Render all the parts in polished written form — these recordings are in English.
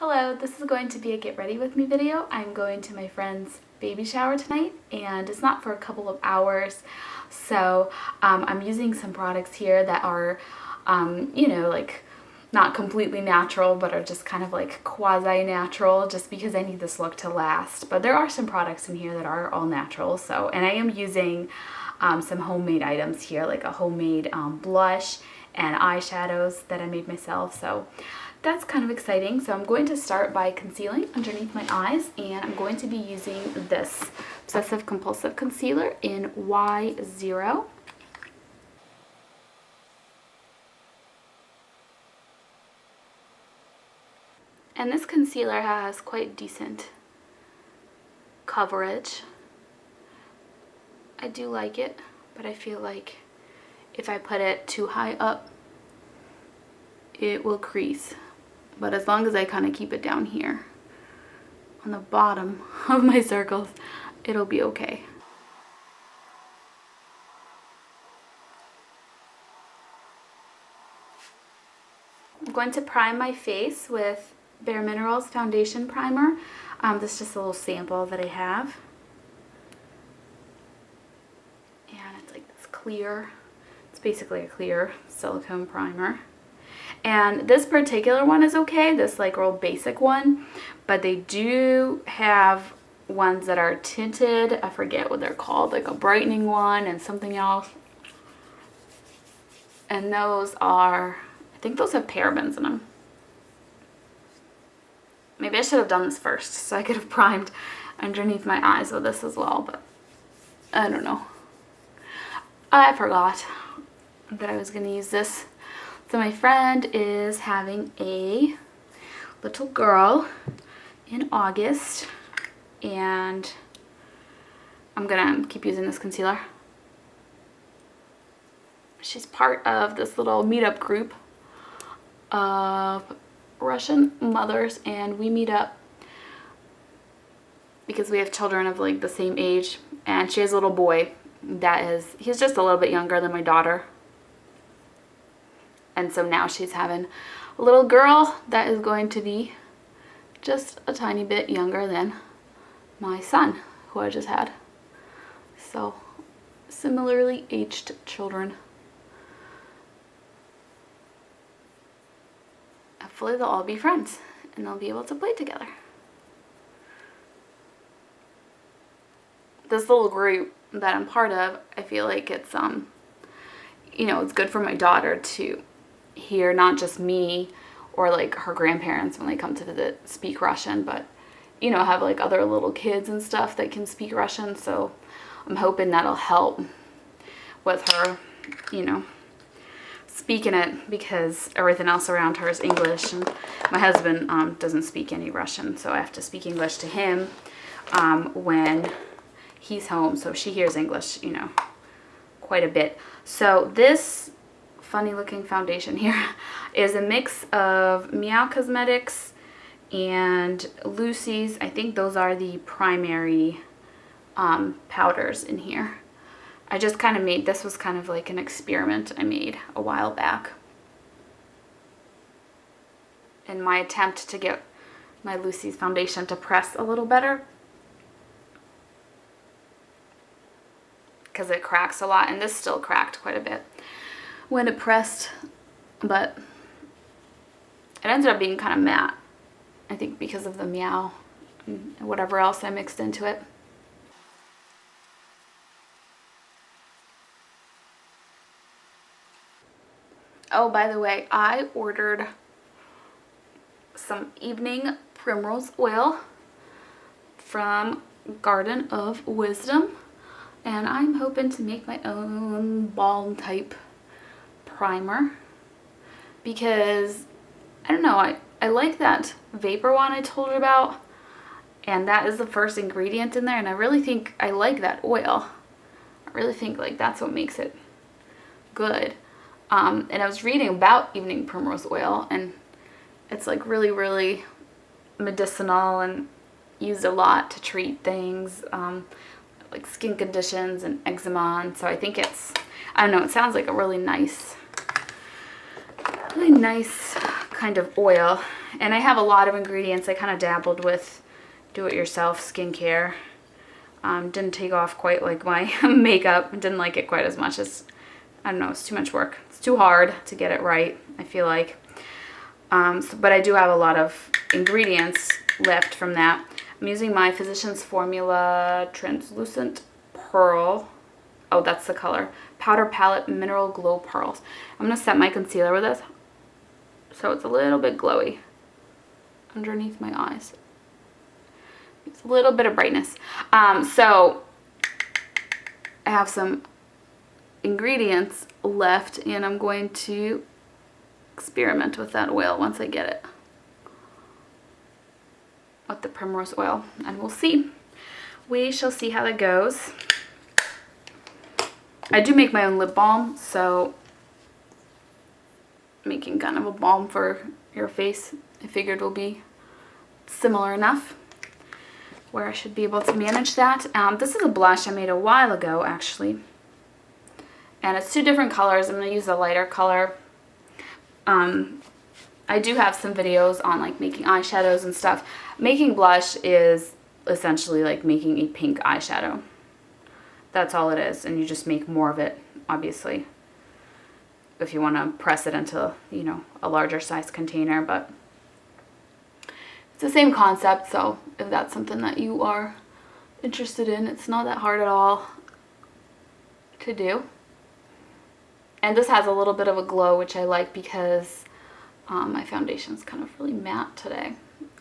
Hello, this is going to be a get ready with me video. I'm going to my friend's baby shower tonight and it's not for a couple of hours. So I'm using some products here that are, like not completely natural, but are just kind of like quasi-natural just because I need this look to last. But there are some products in here that are all natural. So, and I am using some homemade items here, like a homemade blush and eyeshadows that I made myself. So that's kind of exciting. So I'm going to start by concealing underneath my eyes, and I'm going to be using this Obsessive Compulsive Concealer in Y0. And this concealer has quite decent coverage. I do like it, but I feel like if I put it too high up, it will crease. But as long as I kind of keep it down here on the bottom of my circles, it'll be okay. I'm going to prime my face with Bare Minerals Foundation Primer. This is just a little sample that I have. And it's like this clear, it's basically a clear silicone primer. And this particular one is okay, this like real basic one, but they do have ones that are tinted. I forget what they're called, like a brightening one and something else. And those are, I think those have parabens in them. Maybe I should have done this first so I could have primed underneath my eyes with this as well, but I don't know. I forgot that I was going to use this. So my friend is having a little girl in August, and I'm gonna keep using this concealer. She's part of this little meetup group of Russian mothers, and we meet up because we have children of like the same age, and she has a little boy he's just a little bit younger than my daughter. And so now she's having a little girl that is going to be just a tiny bit younger than my son, who I just had. So similarly aged children. Hopefully they'll all be friends and they'll be able to play together. This little group that I'm part of, I feel like it's it's good for my daughter to hear not just me or like her grandparents when they come to visit speak Russian, but have like other little kids and stuff that can speak Russian. So I'm hoping that'll help with her speaking it, because everything else around her is English, and my husband doesn't speak any Russian, so I have to speak English to him when he's home. So she hears English quite a bit. So this funny looking foundation here is a mix of Meow Cosmetics and Lucy's. I think those are the primary powders in here. I just kind of made, this was kind of like an experiment I made a while back in my attempt to get my Lucy's foundation to press a little better, because it cracks a lot, and this still cracked quite a bit when it pressed, but it ended up being kind of matte, I think, because of the Meow and whatever else I mixed into it. Oh, by the way, I ordered some evening primrose oil from Garden of Wisdom, and I'm hoping to make my own balm type primer, because I don't know, I like that vapor one I told her about, and that is the first ingredient in there, and I really think I like that oil. I really think like that's what makes it good. And I was reading about evening primrose oil, and it's like really, really medicinal and used a lot to treat things like skin conditions and eczema. And so I think it's, I don't know, it sounds like a really nice kind of oil. And I have a lot of ingredients. I kind of dabbled with do-it-yourself skincare. Didn't take off quite like my makeup. Didn't like it quite as much as, I don't know, it's too much work. It's too hard to get it right, I feel like. But I do have a lot of ingredients left from that. I'm using my Physicians Formula Translucent Pearl. Oh, that's the color. Powder Palette Mineral Glow Pearls. I'm going to set my concealer with this so it's a little bit glowy underneath my eyes. It's a little bit of brightness. So I have some ingredients left, and I'm going to experiment with that oil once I get it. With the Primrose oil, and we'll see. We shall see how that goes. I do make my own lip balm, so making kind of a balm for your face, I figured will be similar enough where I should be able to manage that. This is a blush I made a while ago, actually, and it's 2 different colors. I'm going to use the lighter color. I do have some videos on like making eyeshadows and stuff. Making blush is essentially like making a pink eyeshadow. That's all it is, and you just make more of it, obviously, if you want to press it into, you know, a larger size container. But it's the same concept, so if that's something that you are interested in, it's not that hard at all to do. And this has a little bit of a glow, which I like because my foundation's kind of really matte today.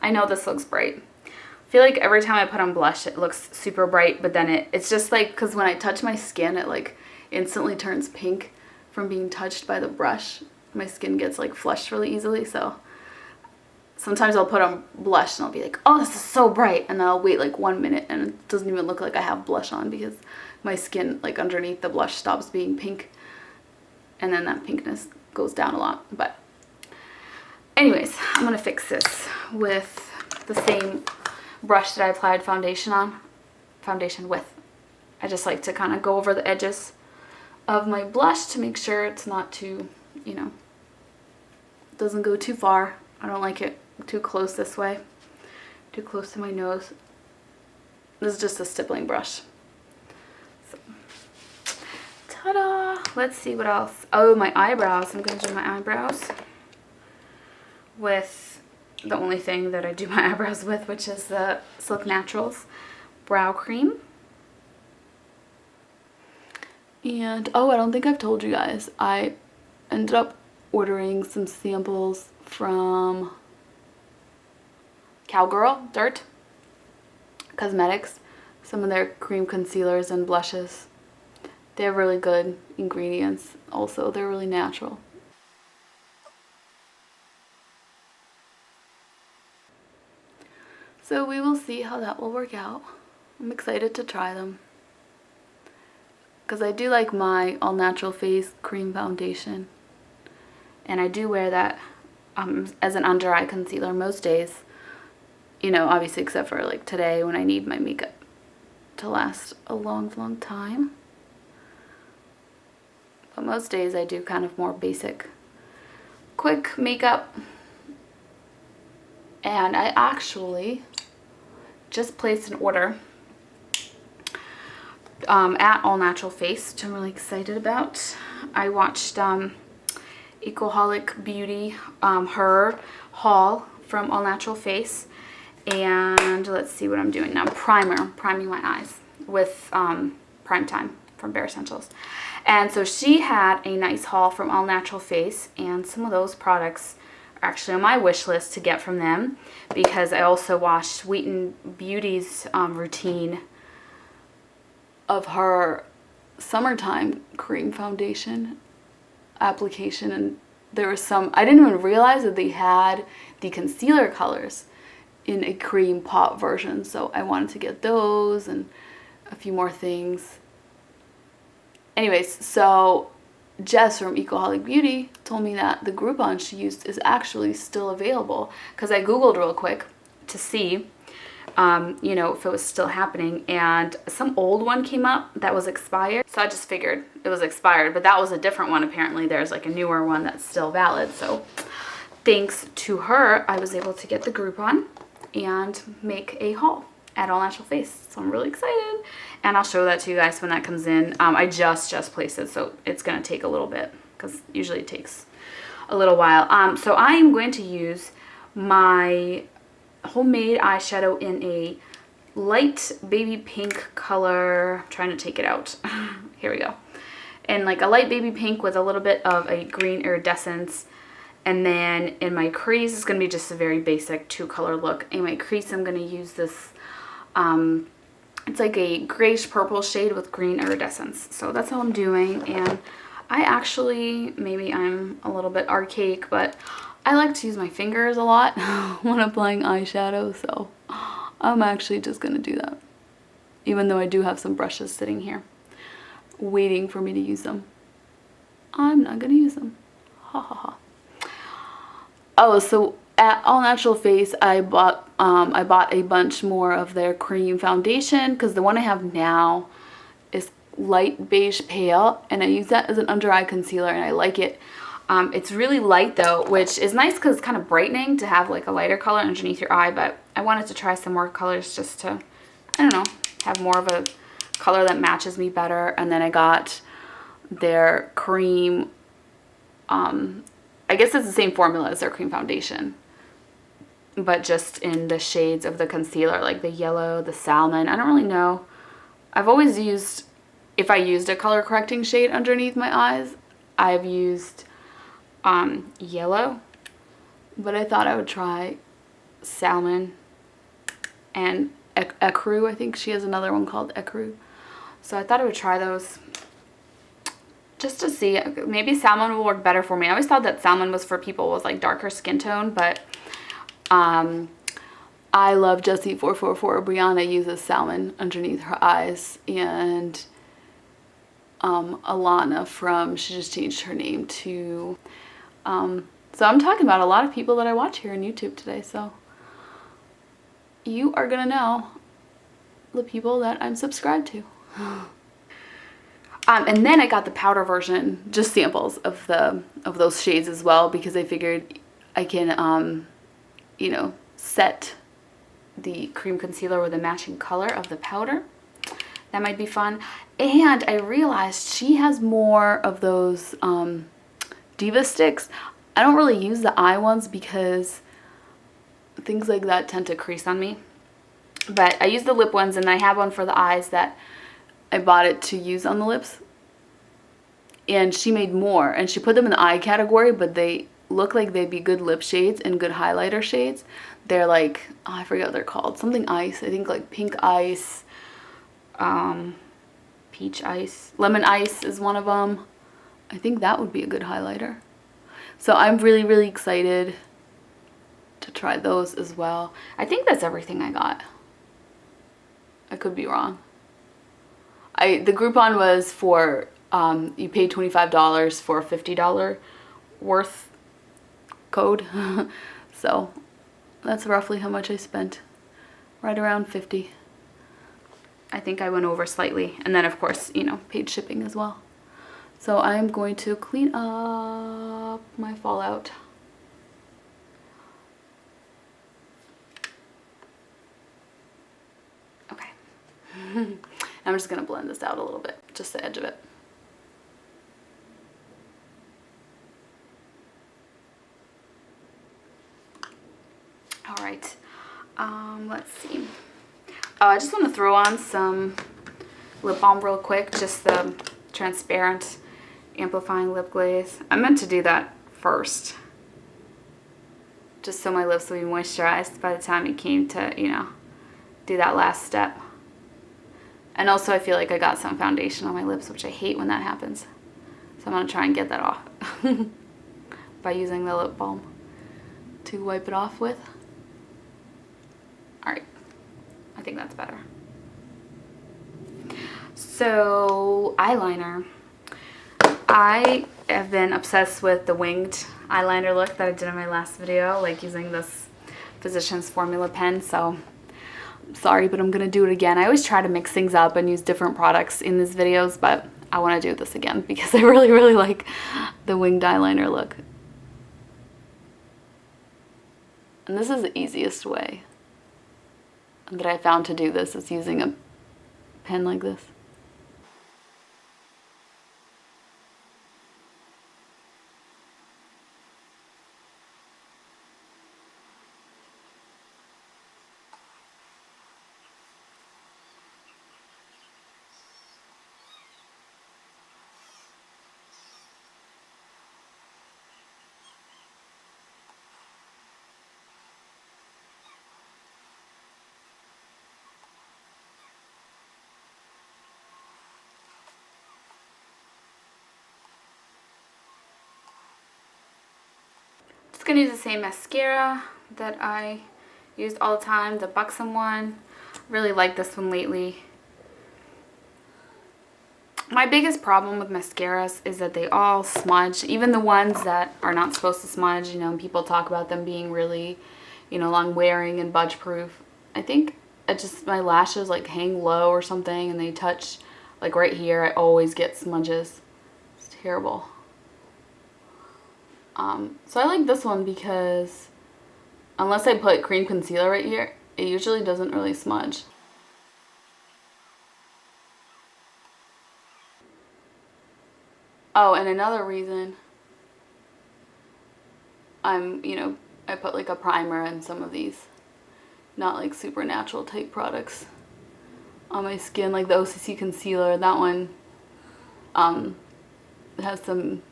I know this looks bright. I feel like every time I put on blush it looks super bright, but then it's just like, because when I touch my skin it like instantly turns pink from being touched by the brush. My skin gets like flushed really easily, so sometimes I'll put on blush and I'll be like, oh, this is so bright, and then I'll wait like 1 minute and it doesn't even look like I have blush on because my skin like underneath the blush stops being pink, and then that pinkness goes down a lot. But anyways, I'm gonna fix this with the same brush that I applied foundation with. I just like to kind of go over the edges of my blush to make sure it's not too, you know, doesn't go too far. I don't like it too close this way, too close to my nose. This is just a stippling brush. So, ta-da! Let's see what else. Oh, my eyebrows. I'm going to do my eyebrows with the only thing that I do my eyebrows with, which is the Silk Naturals brow cream. And oh, I don't think I've told you guys, I ended up ordering some samples from Cowgirl Dirt Cosmetics, some of their cream concealers and blushes. They have really good ingredients. Also, they're really natural. So we will see how that will work out. I'm excited to try them, because I do like my all natural face cream foundation, and I do wear that as an under eye concealer most days, you know, obviously except for like today when I need my makeup to last a long time. But most days I do kind of more basic quick makeup. And I actually just placed an order at All Natural Face, which I'm really excited about. I watched Ecoholic Beauty, her haul from All Natural Face, and let's see what I'm doing now. Priming my eyes with Prime Time from Bare Essentials. And so she had a nice haul from All Natural Face, and some of those products are actually on my wish list to get from them, because I also watched Sweeten Beauty's routine of her summertime cream foundation application, and there was some, I didn't even realize that they had the concealer colors in a cream pot version, so I wanted to get those and a few more things. Anyways, so Jess from Ecoholic Beauty told me that the Groupon she used is actually still available, because I googled real quick to see you know, if it was still happening, and some old one came up that was expired, so I just figured it was expired, but that was a different one. Apparently there's like a newer one that's still valid, so thanks to her, I was able to get the Groupon and make a haul at All Natural Face. So I'm really excited. And I'll show that to you guys when that comes in. I just placed it, so it's going to take a little bit because usually it takes a little while. So I am going to use my homemade eyeshadow in a light baby pink color. I'm trying to take it out. Here we go. And like a light baby pink with a little bit of a green iridescence. And then in my crease, it's going to be just a very basic 2-color look. In my crease, I'm going to use this, it's like a grayish purple shade with green iridescence. So that's how I'm doing. And I actually, maybe I'm a little bit archaic, but I like to use my fingers a lot when applying eyeshadow. So I'm actually just going to do that. Even though I do have some brushes sitting here waiting for me to use them. I'm not going to use them. Ha ha ha. Oh, so at All Natural Face, I bought a bunch more of their cream foundation because the one I have now is light beige pale, and I use that as an under eye concealer, and I like it. It's really light though, which is nice because it's kind of brightening to have like a lighter color underneath your eye, but I wanted to try some more colors just to, I don't know, have more of a color that matches me better. And then I got their cream, I guess it's the same formula as their cream foundation, but just in the shades of the concealer, like the yellow, the salmon. I don't really know. I've always used, if I used a color correcting shade underneath my eyes, I've used yellow, but I thought I would try salmon and ecru. I think she has another one called ecru. So I thought I would try those just to see. Maybe salmon will work better for me. I always thought that salmon was for people with like darker skin tone, but I love Jessie444. Brianna uses salmon underneath her eyes, and Alana from, she just changed her name to, so I'm talking about a lot of people that I watch here on YouTube today, so you are gonna know the people that I'm subscribed to. And then I got the powder version, just samples of those shades as well, because I figured I can, you know, set the cream concealer with a matching color of the powder. That might be fun. And I realized she has more of those Diva sticks. I don't really use the eye ones because things like that tend to crease on me. But I use the lip ones, and I have one for the eyes that I bought it to use on the lips. And she made more, and she put them in the eye category, but they look like they'd be good lip shades and good highlighter shades. They're like, oh, I forget what they're called. Something ice. I think like pink ice, peach ice, lemon ice is one of them. I think that would be a good highlighter. So I'm really, really excited to try those as well. I think that's everything I got. I could be wrong. The Groupon was for, you paid $25 for a $50 worth code. So that's roughly how much I spent. Right around $50. I think I went over slightly. And then of course, you know, paid shipping as well. So I'm going to clean up my fallout. Okay. I'm just gonna blend this out a little bit, just the edge of it. All right, let's see. Oh, I just want to throw on some lip balm real quick, just the transparent amplifying lip glaze. I meant to do that first, just so my lips will be moisturized by the time it came to, you know, do that last step. And also I feel like I got some foundation on my lips, which I hate when that happens. So I'm going to try and get that off by using the lip balm to wipe it off with. Alright, I think that's better. So, eyeliner. I have been obsessed with the winged eyeliner look that I did in my last video, like using this Physicians Formula pen, so sorry, but I'm gonna do it again. I always try to mix things up and use different products in these videos, but I want to do this again because I really, really like the winged eyeliner look. And this is the easiest way that I found to do this, is using a pen like this. Just gonna use the same mascara that I used all the time, the Buxom one. Really like this one lately. My biggest problem with mascaras is that they all smudge, even the ones that are not supposed to smudge. You know, people talk about them being really, you know, long wearing and budge proof. I think it just, my lashes like hang low or something, and they touch like right here. I always get smudges. It's terrible. So I like this one because unless I put cream concealer right here, it usually doesn't really smudge. Oh, and another reason I put like a primer in some of these, not like super natural type products on my skin, like the OCC Concealer. That one has some,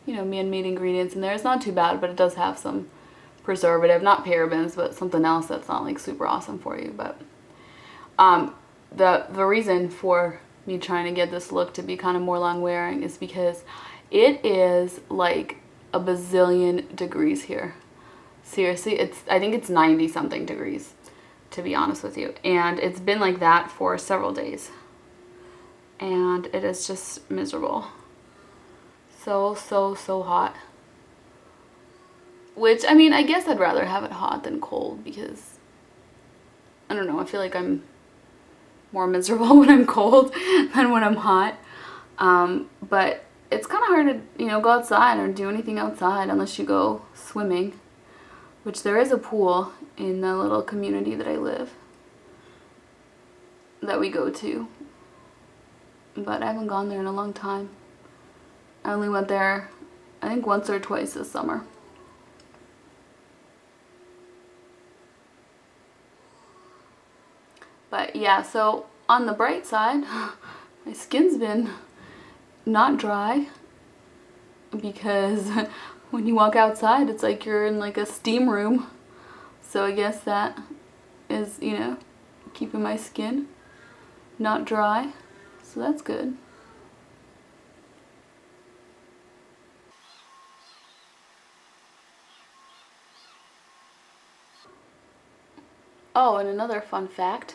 you know, man-made ingredients in there. It's not too bad, but it does have some preservative, not parabens, but something else that's not like super awesome for you. But the reason for me trying to get this look to be kind of more long wearing is because it is like a bazillion degrees here. Seriously, I think it's 90 something degrees, to be honest with you, and it's been like that for several days, and it is just miserable. So hot. Which, I mean, I guess I'd rather have it hot than cold, because I don't know, I feel like I'm more miserable when I'm cold than when I'm hot. But it's kind of hard to, you know, go outside or do anything outside unless you go swimming, which there is a pool in the little community that I live that we go to, but I haven't gone there in a long time. I only went there, I think, once or twice this summer. But yeah, so on the bright side, my skin's been not dry, because when you walk outside, it's like you're in like a steam room. So I guess that is, you know, keeping my skin not dry. So that's good. Oh, and another fun fact.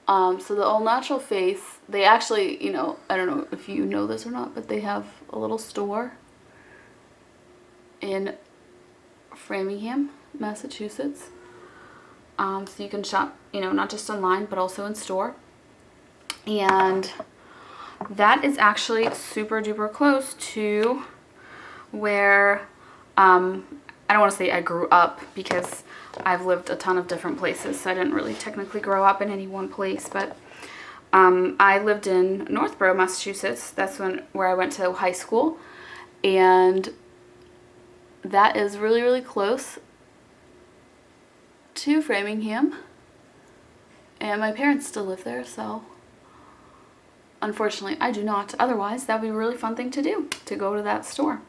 So the All Natural Face, they actually, you know, I don't know if you know this or not, but they have a little store in Framingham, Massachusetts. So you can shop, you know, not just online, but also in store. And that is actually super duper close to where, I don't want to say I grew up, because I've lived a ton of different places, so I didn't really technically grow up in any one place, but I lived in Northborough, Massachusetts. That's where I went to high school, and that is really, really close to Framingham, and my parents still live there, so unfortunately I do not. Otherwise, that would be a really fun thing to do, to go to that store.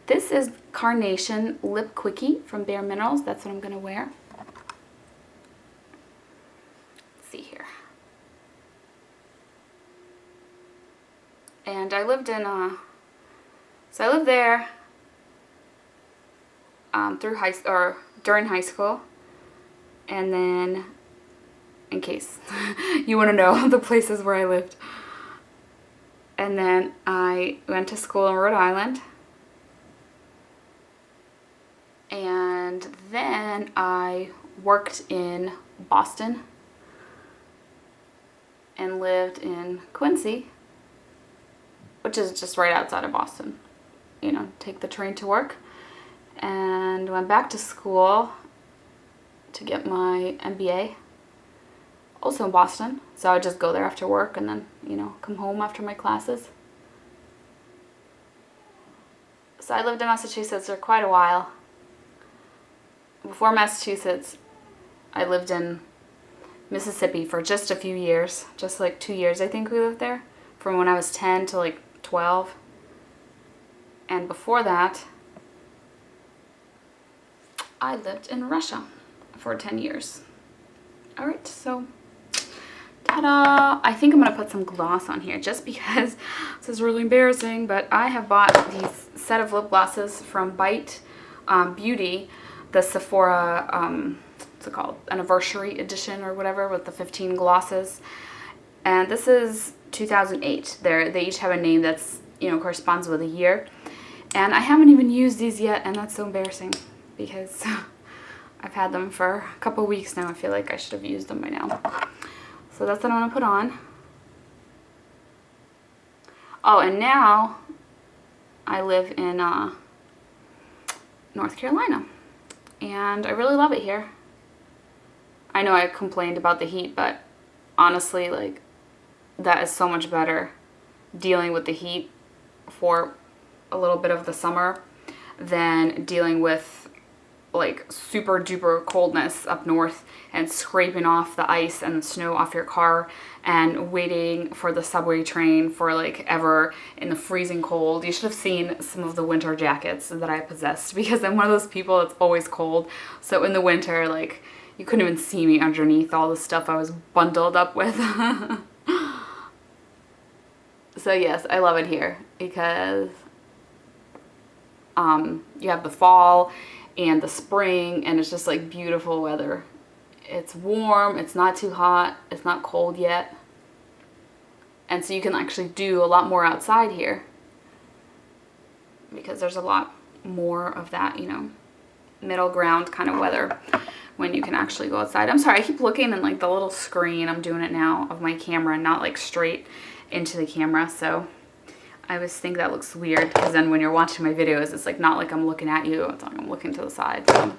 This is Carnation Lip Quickie from Bare Minerals. That's what I'm going to wear. Let's see here. And I lived in, so I lived there during high school. And then, in case you want to know the places where I lived. And then I went to school in Rhode Island. And then I worked in Boston and lived in Quincy, which is just right outside of Boston. You know, take the train to work, and went back to school to get my MBA, also in Boston. So I just go there after work and then, you know, come home after my classes. So I lived in Massachusetts for quite a while. Before Massachusetts, I lived in Mississippi for just a few years, just like 2 years I think we lived there, from when I was 10 to like 12. And before that, I lived in Russia for 10 years. Alright, so ta-da! I think I'm going to put some gloss on here just because this is really embarrassing, but I have bought these set of lip glosses from Bite Beauty, the Sephora, what's it called, anniversary edition or whatever, with the 15 glosses. And this is 2008. They each have a name that's, you know, corresponds with a year. And I haven't even used these yet, and that's so embarrassing because I've had them for a couple weeks now. I feel like I should have used them by now. So that's what I'm going to put on. Oh, and now I live in North Carolina, and I really love it here. I know I complained about the heat, but honestly, like, that is so much better dealing with the heat for a little bit of the summer than dealing with like super duper coldness up north and scraping off the ice and the snow off your car and waiting for the subway train for like ever in the freezing cold. You should have seen some of the winter jackets that I possessed, because I'm one of those people that's always cold. So in the winter, like, you couldn't even see me underneath all the stuff I was bundled up with. So yes, I love it here because you have the fall and the spring, and it's just like beautiful weather. It's warm, it's not too hot, it's not cold yet. And so you can actually do a lot more outside here because there's a lot more of that, you know, middle ground kind of weather when you can actually go outside. I'm sorry, I keep looking in like the little screen, I'm doing it now, of my camera, not like straight into the camera. So I always think that looks weird because then when you're watching my videos, it's like not like I'm looking at you, it's like I'm looking to the side. So.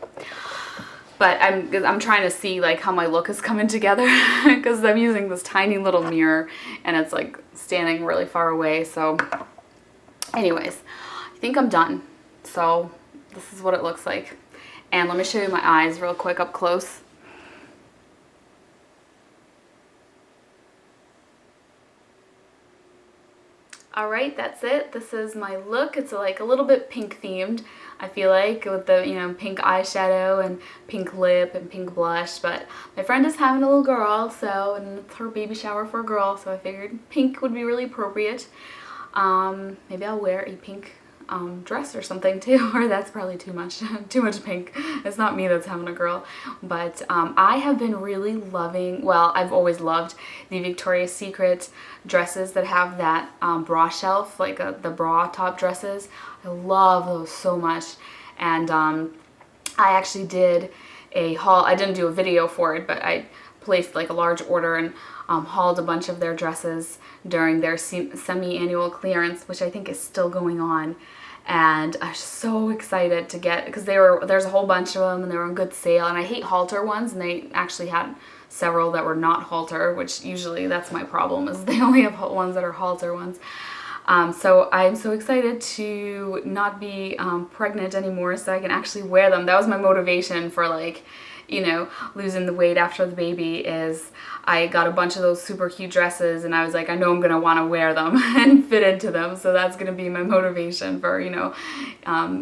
But I'm trying to see like how my look is coming together because I'm using this tiny little mirror and it's like standing really far away. So anyways, I think I'm done. So this is what it looks like. And let me show you my eyes real quick up close. Alright, that's it. This is my look. It's like a little bit pink themed, I feel like, with the, you know, pink eyeshadow and pink lip and pink blush. But my friend is having a little girl, so, and it's her baby shower for a girl, so I figured pink would be really appropriate. Maybe I'll wear a pink dress or something too, or that's probably too much pink. It's not me that's having a girl. But I have been really loving, well, I've always loved the Victoria's Secret dresses that have that bra shelf, like the bra top dresses. I love those so much. And I actually did a haul. I didn't do a video for it, but I placed like a large order and hauled a bunch of their dresses during their semi-annual clearance, which I think is still going on. And I was so excited to get, because there's a whole bunch of them and they were on good sale, and I hate halter ones, and they actually had several that were not halter, which usually that's my problem, is they only have ones that are halter ones. So I'm so excited to not be pregnant anymore so I can actually wear them. That was my motivation for, like, you know, losing the weight after the baby, is I got a bunch of those super cute dresses and I was like, I know I'm going to want to wear them and fit into them. So that's going to be my motivation for, you know,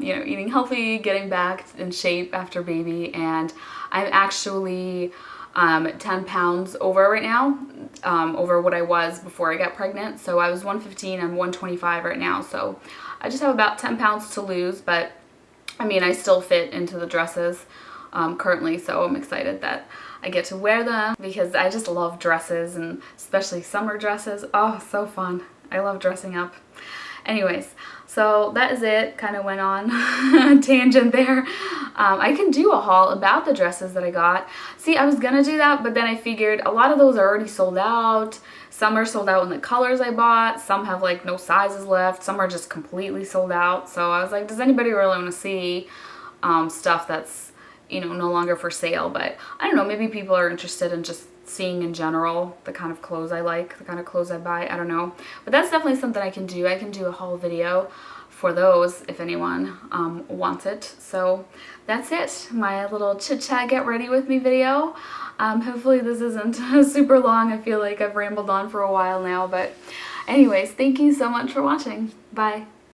eating healthy, getting back in shape after baby. And I'm actually 10 pounds over right now, over what I was before I got pregnant. So I was 115, I'm 125 right now. So I just have about 10 pounds to lose, but I mean, I still fit into the dresses currently, so I'm excited that I get to wear them because I just love dresses, and especially summer dresses. Oh, so fun. I love dressing up. Anyways, so that is it. Kind of went on a tangent there. I can do a haul about the dresses that I got. See, I was gonna do that, but then I figured a lot of those are already sold out. Some are sold out in the colors I bought. Some have like no sizes left. Some are just completely sold out. So I was like, does anybody really want to see stuff that's, you know, no longer for sale. But I don't know, maybe people are interested in just seeing in general the kind of clothes I like, the kind of clothes I buy. I don't know. But that's definitely something I can do. I can do a haul video for those if anyone wants it. So that's it, my little chit chat get ready with me video. Hopefully this isn't super long. I feel like I've rambled on for a while now, but anyways, thank you so much for watching. Bye.